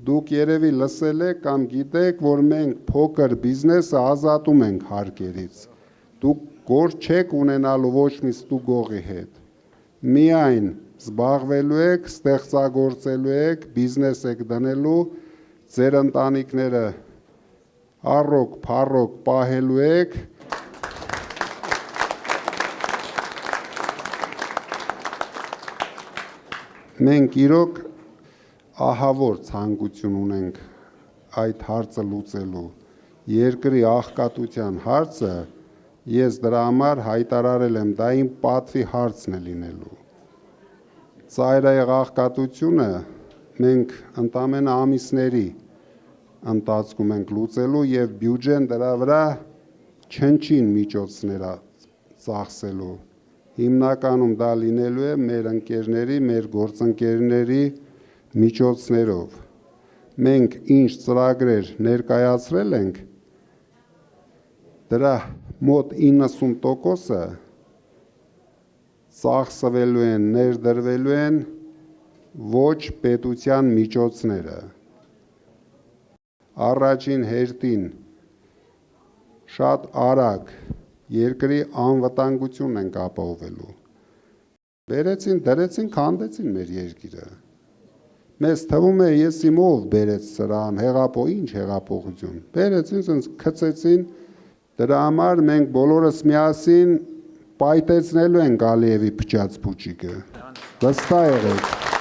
Դուք երևի լսել եք կամ գիտեք, որ մենք փոքր բիզնեսը ազատում ենք հարկերից։ Դուք գործ չեք ունենալու ոչ մի ստուգողի հետ։ Միայն զբաղվելու եք, ստեղծագործելու եք, բիզնես եք դնելու, ձեր ընտանիքները առոք, փառոք պահելու եք։ Մենք իրոք ահավոր ցանկություն ունենք այդ հարցը լուծելու, երկրի աղքատության հարցը, ես դրա համար հայտարարել եմ, դա իմ պատվի հարցն է լինելու։ Ծայրահեղ աղքատությունը մենք ընդամենը ամիսների ընթացքում ենք լուծելու եւ բյուջեն դրա վրա չնչին միջոցներ ծախսելու։ Հիմնականում դա լինելու է մեր ընկերների, մեր գործընկերների միջոցներով։ Մենք ինչ ծրագրեր ներկայացրել ենք, դրա մոտ 90%-ը ծախսվելու են, ներդրվելու են ոչ պետության միջոցները։ Առաջին հերթին շատ արագ երկրի անվտանգությունն ենք ապահովելու։ Բերեցին, դրեցին, քանդեցին մեր երկիրը։ Մեզ թվում է, ես իմ ով բերեց սրան, ինչ հեղափոխություն։ Բերեցին, ասենց քցեցին, դրա համար մենք բոլորս միասին պայթեցնելու ենք Ալիևի փչած փուչիկը։ Վստահ եղեք։